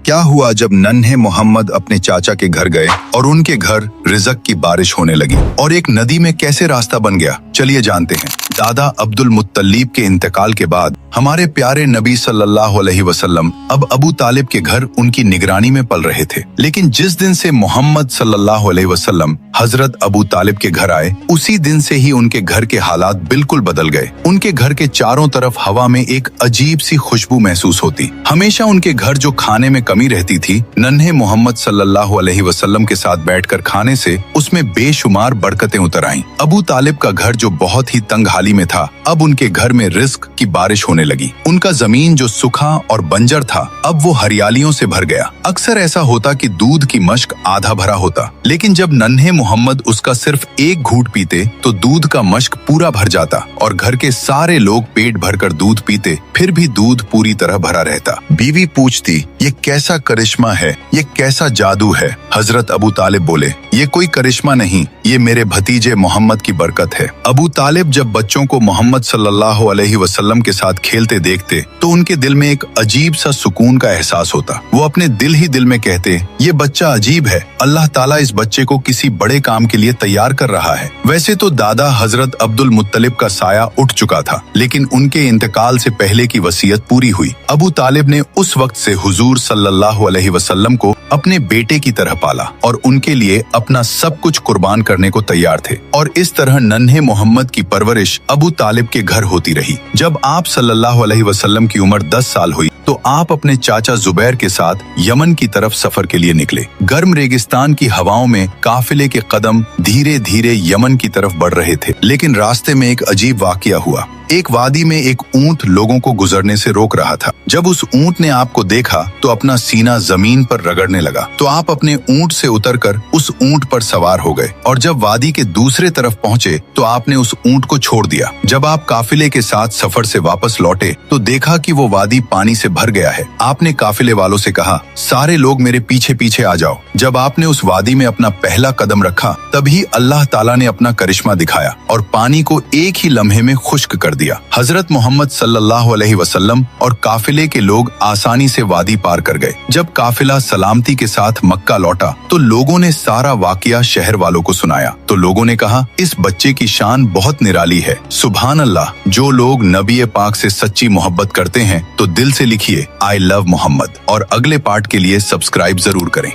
क्या हुआ जब नन्हे मोहम्मद अपने चाचा के घर गए और उनके घर रिज़्क की बारिश होने लगी और एक नदी में कैसे रास्ता बन गया, चलिए जानते हैं। दादा अब्दुल मुत्तलिब के इंतकाल के बाद हमारे प्यारे नबी सल्लल्लाहु अलैहि वसल्लम अब अबू तालिब के घर उनकी निगरानी में पल रहे थे। लेकिन जिस दिन से मोहम्मद सल्लल्लाहु अलैहि वसल्लम हजरत अबू तालिब के घर आए, उसी दिन से ही उनके घर के हालात बिल्कुल बदल गए। उनके घर के चारों तरफ हवा में एक अजीब सी खुशबू महसूस होती। हमेशा उनके घर जो खाने में कमी रहती थी, नन्हे मोहम्मद सल्लल्लाहु अलैहि वसल्लम के साथ बैठकर खाने से उसमें बेशुमार बरकतें उतर आईं। अबू तालिब का घर जो बहुत ही तंग हाली में था, अब उनके घर में रिज़्क की बारिश होने लगी। उनका जमीन जो सूखा और बंजर था, अब वो हरियालियों से भर गया। अक्सर ऐसा होता कि दूध की मश्क आधा भरा होता, लेकिन जब नन्हे मोहम्मद उसका सिर्फ एक घूंट पीते तो दूध का मश्क पूरा भर जाता और घर के सारे लोग पेट भरकर दूध पीते, फिर भी दूध पूरी तरह भरा रहता। बीवी पूछती, ये कैसा करिश्मा है, ये कैसा जादू है? हजरत अबू तालिब बोले, ये कोई करिश्मा नहीं, ये मेरे भतीजे मोहम्मद की बरकत है। अबू तालिब जब बच्चों को मोहम्मद सल्लल्लाहु अलैहि वसल्लम के साथ खेलते देखते तो उनके दिल में एक अजीब सा सुकून का एहसास होता। वो अपने दिल ही दिल में कहते, ये बच्चा अजीब है, अल्लाह ताला इस बच्चे को किसी बड़े काम के लिए तैयार कर रहा है। वैसे तो दादा हजरत अब्दुल मुत्तलिब का साया उठ चुका था, लेकिन उनके इंतकाल से पहले की वसीयत पूरी हुई। अबू तालिब ने उस वक्त से हुजूर सल्लल्लाहु अलैहि वसल्लम को अपने बेटे की तरह पाला और उनके लिए अपना सब कुछ कुर्बान करने को तैयार थे। और इस तरह नन्हे मोहम्मद की परवरिश अबू तालिब के घर होती रही। जब आप सल्लल्लाहु अलैहि वसल्लम की उम्र 10 साल हुई तो आप अपने चाचा जुबैर के साथ यमन की तरफ सफर के लिए निकले। गर्म रेगिस्तान की हवाओं में काफिले के कदम धीरे धीरे यमन की तरफ बढ़ रहे थे, लेकिन रास्ते में एक अजीब वाकया हुआ। एक वादी में एक ऊंट लोगों को गुजरने से रोक रहा था। जब उस ऊंट ने आपको देखा तो अपना सीना जमीन पर रगड़ने लगा, तो आप अपने ऊंट से उतरकर उस ऊंट पर सवार हो गए और जब वादी के दूसरे तरफ पहुंचे तो आपने उस ऊंट को छोड़ दिया। जब आप काफिले के साथ सफर से वापस लौटे तो देखा कि वो वादी पानी से भर गया है। आपने काफिले वालों से कहा, सारे लोग मेरे पीछे पीछे आ जाओ। जब आपने उस वादी में अपना पहला कदम रखा, तभी अल्लाह ताला ने अपना करिश्मा दिखाया और पानी को एक ही लम्हे में खुश्क कर दिया। हजरत मोहम्मद सल्लल्लाहु अलैहि वसल्लम और काफिले के लोग आसानी से वादी पार कर गए। जब काफिला सलामती के साथ मक्का लौटा तो लोगों ने सारा वाकया शहर वालों को सुनाया। तो लोगों ने कहा, इस बच्चे की शान बहुत निराली है। सुभान अल्लाह। जो लोग नबी पाक से सच्ची मोहब्बत करते हैं तो दिल से लिखिए, आई लव मोहम्मद, और अगले पार्ट के लिए सब्सक्राइब जरूर करें।